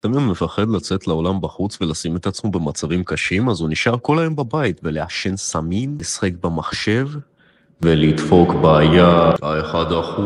תמיד מפחד לצאת לעולם בחוץ ולשים את עצמו במצבים קשים, אז הוא נשאר כל היום בבית ולעשן סמים, לשחק במחשב ולדפוק ביד ה-1%.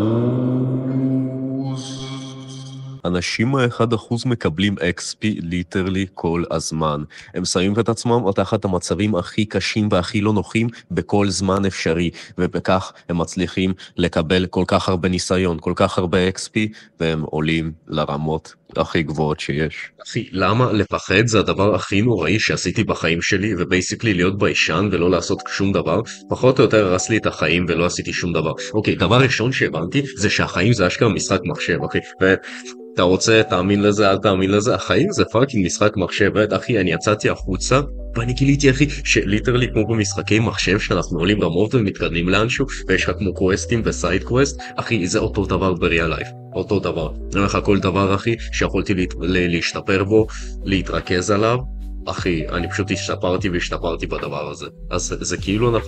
אנשים ה-1% מקבלים XP ליטרלי כל הזמן. הם שמים את עצמם תחת המצבים הכי קשים והכי לא נוחים בכל זמן אפשרי, ובכך הם מצליחים לקבל כל כך הרבה ניסיון, כל כך הרבה XP, והם עולים לרמות הכי גבוהות שיש. אחי, למה לפחד זה הדבר הכי נוראי שעשיתי בחיים שלי, ובייסיקלי להיות ביישן ולא לעשות שום דבר, פחות או יותר הרס לי את החיים ולא עשיתי שום דבר. אוקיי, דבר ראשון שהבנתי זה שהחיים זה אשכרה משחק מחשב, אוקיי? ואתה רוצה, תאמין לזה, אל תאמין לזה, החיים זה פאקינג משחק מחשב, אחי, אני יצאתי החוצה, ואני גיליתי, אחי, שליטרלי כמו במשחקי מחשב שאנחנו עולים רמות ומתקדמים לאנשהו, ויש לך כמו קווסטים וסייד קווסט, אחי, זה אותו דבר בריאל לייף. אותו דבר. אני אומר לך כל דבר, אחי, שיכולתי להשתפר בו, להתרכז עליו, אחי, אני פשוט השתפרתי והשתפרתי בדבר הזה. אז זה כאילו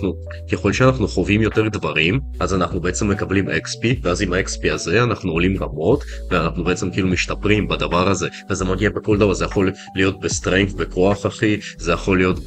ככל שאנחנו חווים יותר דברים, אז אנחנו בעצם מקבלים XP, ואז עם ה-XP הזה אנחנו עולים רמות, ואנחנו בעצם כאילו משתפרים בדבר הזה, וזה מגיע בכל דבר, זה יכול להיות בסטרנגט, בכוח, אחי, זה יכול להיות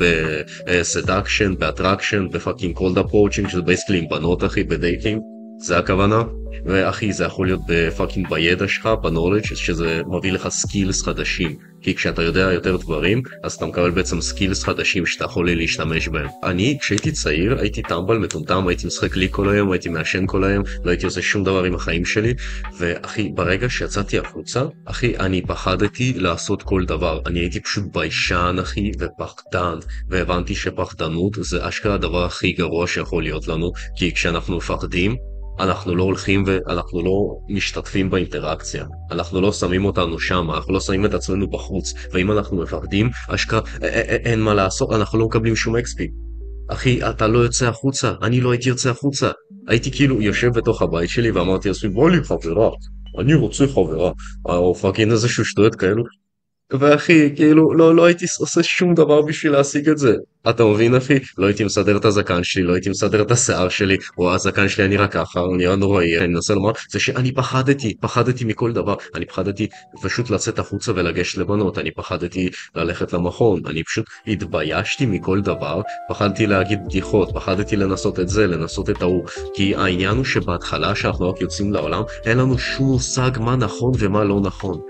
בסדקשן, באטרקשן, בפאקינג קולד אפורצ'ינג, שזה בייסקלי עם בנות, אחי, בדייטינג, זה הכוונה. ואחי, זה יכול להיות בפאקינג בידע שלך, בנולדג' שזה מביא לך סקילס חדשים. כי כשאתה יודע יותר דברים, אז אתה מקבל בעצם סקילס חדשים שאתה יכול להשתמש בהם. אני, כשהייתי צעיר, הייתי טמבל מטומטם, הייתי משחק לי כל היום, הייתי מעשן כל היום, לא הייתי עושה שום דבר עם החיים שלי. ואחי, ברגע שיצאתי החוצה, אחי, אני פחדתי לעשות כל דבר. אני הייתי פשוט ביישן, אחי, ופחדן. והבנתי שפחדנות זה אשכרה הדבר הכי גרוע שיכול להיות לנו, כי כשאנחנו מפחדים, אנחנו לא הולכים ואנחנו לא משתתפים באינטראקציה. אנחנו לא שמים אותנו שם, אנחנו לא שמים את עצמנו בחוץ. ואם אנחנו מפחדים, אשכרה אין מה לעשות, אנחנו לא מקבלים שום XP. אחי, אתה לא יוצא החוצה, אני לא הייתי יוצא החוצה. הייתי כאילו יושב בתוך הבית שלי ואמרתי לעצמי, בוא לי חברה, אני רוצה חברה. או פאקינג איזשהו שטויות כאלו. ואחי, כאילו, לא הייתי עושה שום דבר בשביל להשיג את זה. אתה מבין, אחי? לא הייתי מסדר את הזקן שלי, לא הייתי מסדר את השיער שלי, או הזקן שלי נראה ככה, הוא נראה נוראי. אני מנסה לומר, זה שאני פחדתי מכל דבר. אני פחדתי פשוט לצאת החוצה ולגשת לבנות, אני פחדתי ללכת למכון, אני פשוט התביישתי מכל דבר, פחדתי להגיד בדיחות, פחדתי לנסות את זה, לנסות את ההוא. כי העניין הוא שבהתחלה שאנחנו רק יוצאים לעולם, אין לנו שום מושג מה נכון ומה לא נכון.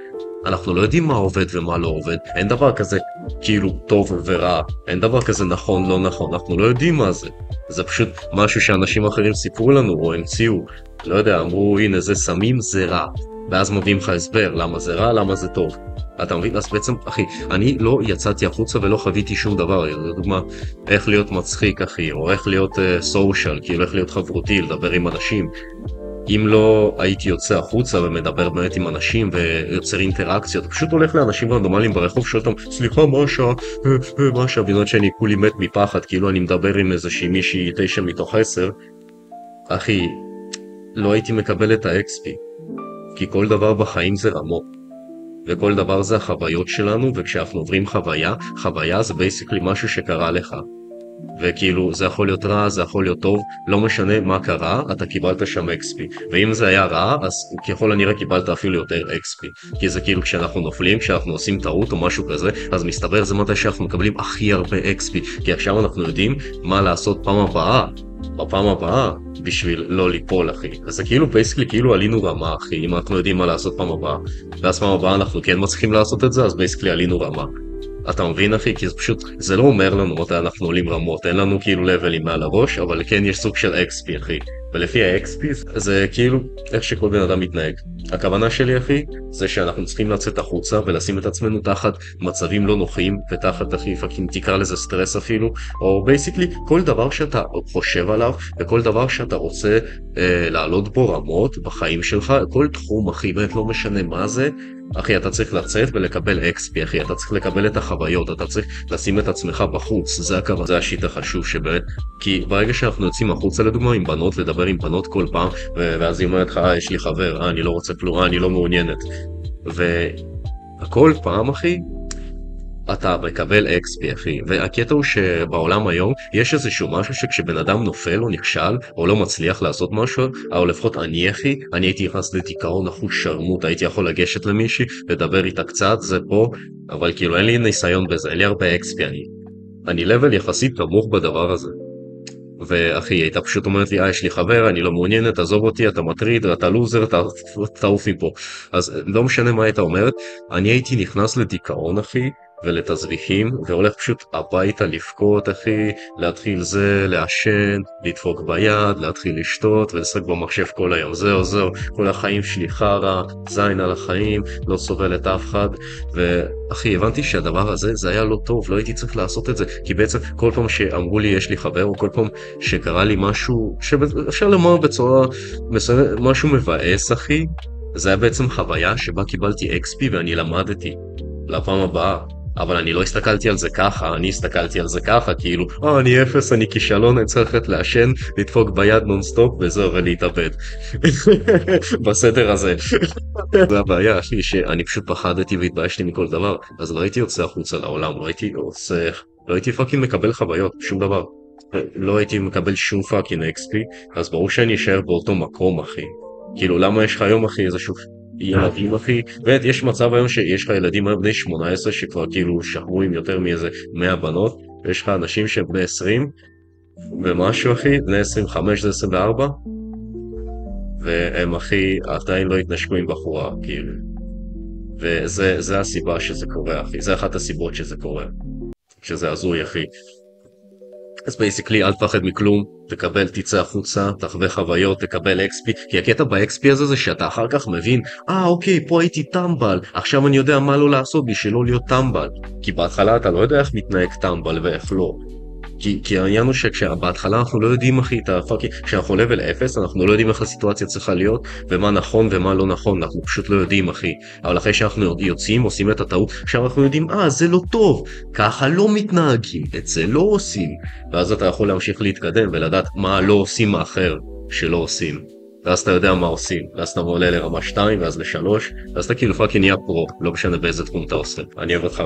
אנחנו לא יודעים מה עובד ומה לא עובד, אין דבר כזה כאילו טוב ורע, אין דבר כזה נכון לא נכון, אנחנו לא יודעים מה זה. זה פשוט משהו שאנשים אחרים סיפרו לנו או המציאו, לא יודע, אמרו הנה זה סמים זה רע, ואז מביאים לך הסבר למה זה רע, למה זה טוב. אתה מבין? אז בעצם, אחי, אני לא יצאתי החוצה ולא חוויתי שום דבר, לדוגמה, איך להיות מצחיק, אחי, או איך להיות סושיאל, כאילו איך להיות חברותי, לדבר עם אנשים. אם לא הייתי יוצא החוצה ומדבר באמת עם אנשים ויוצר אינטראקציות, פשוט הולך לאנשים רנדומליים ברחוב, שואל אותם, סליחה, מה השעה? בגלל שאני כולי מת מפחד, כאילו אני מדבר עם איזושהי מישהי 9 מתוך 10, אחי, לא הייתי מקבל את ה-XP, כי כל דבר בחיים זה רמות, וכל דבר זה החוויות שלנו, וכשאנחנו עוברים חוויה זה בייסיקלי משהו שקרה לך. וכאילו זה יכול להיות רע, זה יכול להיות טוב, לא משנה מה קרה, אתה קיבלת שם XP. ואם זה היה רע, אז ככל הנראה קיבלת אפילו יותר XP. כי זה כאילו כשאנחנו נופלים, כשאנחנו עושים טעות או משהו כזה, אז מסתבר זה מתי שאנחנו מקבלים הכי הרבה XP. כי עכשיו אנחנו יודעים מה לעשות בפעם הבאה, בשביל לא ליפול, אחי. אז זה כאילו בייסקלי כאילו עלינו רמה, אחי, אם אנחנו יודעים מה לעשות פעם הבאה. ואז פעם הבאה אנחנו כן מצליחים לעשות את זה, אז בייסקלי עלינו רמה. אתה מבין, אחי? כי זה פשוט, זה לא אומר לנו מתי אנחנו עולים רמות, אין לנו כאילו לבלים מעל הראש, אבל כן יש סוג של XP, אחי. ולפי ה-XP זה כאילו איך שכל בן אדם מתנהג. הכוונה שלי, אחי, זה שאנחנו צריכים לצאת החוצה ולשים את עצמנו תחת מצבים לא נוחים, ותחת, אחי, פאקינג תקרא לזה סטרס אפילו, או בייסיקלי כל דבר שאתה חושב עליו, וכל דבר שאתה רוצה לעלות בו רמות בחיים שלך, כל תחום, אחי, באמת לא משנה מה זה, אחי, אתה צריך לצאת ולקבל XP, אחי, אתה צריך לקבל את החוויות, אתה צריך לשים את עצמך בחוץ, זה הכוונה, זה השיט החשוב שבאמת, כי ברגע שאנחנו יוצאים החוצה לדוגמה עם בנות, לדבר עם בנות כל פעם, ואז היא אומרת לך, יש לי חבר, אני לא רוצה כלום, אני לא מעוניינת, והכל פעם, אחי, אתה מקבל XP אחי, והקטע הוא שבעולם היום יש איזשהו משהו שכשבן אדם נופל או נכשל או לא מצליח לעשות משהו, או לפחות אני אחי, אני הייתי נכנס לדיכאון אחוז שרמוט, הייתי יכול לגשת למישהי, לדבר איתה קצת, זה פה, אבל כאילו אין לי ניסיון בזה, אין לי הרבה XP, אני level יחסית נמוך בדבר הזה. ואחי, היא הייתה פשוט אומרת לי, יש לי חבר, אני לא מעוניינת, תעזוב אותי, אתה מטריד, אתה לוזר, תעוף מפה. אז לא משנה מה הייתה אומרת, אני הייתי נכנס לדיכאון, אחי, ולתזריחים, והולך פשוט הביתה לבכות, אחי, להתחיל זה, לעשן, לדפוק ביד, להתחיל לשתות, ולשחק במחשב כל היום. זהו, כל החיים שלי חרא, זין על החיים, לא סובל את אף אחד, ואחי, הבנתי שהדבר הזה, זה היה לא טוב, לא הייתי צריך לעשות את זה, כי בעצם כל פעם שאמרו לי יש לי חבר, או כל פעם שקרה לי משהו, שאפשר לומר בצורה מסוימת, משהו מבאס, אחי, זה היה בעצם חוויה שבה קיבלתי XP ואני למדתי לפעם הבאה. אבל אני לא הסתכלתי על זה ככה, אני הסתכלתי על זה ככה, כאילו, אני אפס, אני כישלון, אני צריך לעשן, לדפוק ביד נונסטופ, וזהו, ולהתאבד. בסדר הזה. זה הבעיה, אחי, שאני פשוט פחדתי והתביישתי מכל דבר, אז לא הייתי יוצא החוצה לעולם, לא הייתי פאקינג מקבל חוויות, שום דבר. לא הייתי מקבל שום פאקינג XP, אז ברור שאני אשאר באותו מקום, אחי. כאילו, למה יש לך היום, אחי, איזשהו ילדים, אחי? באמת, יש מצב היום שיש לך ילדים היום בני 18 שכבר כאילו שחרו עם יותר מאיזה 100 בנות, ויש לך אנשים שהם בני 20 ומשהו, אחי, בני 25 זה 24, והם, אחי, עדיין לא התנשקו עם בחורה, כאילו. וזה הסיבה שזה קורה, אחי. זה אחת הסיבות שזה קורה. שזה הזוי, אחי. אז בייסיקלי אל תפחד מכלום, תצא החוצה, תחווה חוויות, תקבל XP, כי הקטע ב-XP הזה זה שאתה אחר כך מבין, אוקיי, פה הייתי טמבל, עכשיו אני יודע מה לא לעשות בשביל לא להיות טמבל, כי בהתחלה אתה לא יודע איך מתנהג טמבל ואיך לא, כי העניין הוא שבהתחלה אנחנו לא יודעים, אחי, כשאנחנו level 0 אנחנו לא יודעים איך הסיטואציה צריכה להיות ומה נכון ומה לא נכון, אנחנו פשוט לא יודעים, אחי. אבל אחרי שאנחנו יוצאים, עושים את הטעות, עכשיו אנחנו יודעים, זה לא טוב, ככה לא מתנהגים, את זה לא עושים, ואז אתה יכול להמשיך להתקדם ולדעת מה לא עושים האחר שלא עושים, ואז אתה יודע מה עושים, ואז אתה עולה לרמה 2 ואז ל3, ואז אתה כאילו פאקינג נהיה פרו, לא משנה באיזה תחום אתה עושה. אני אוהב אותך.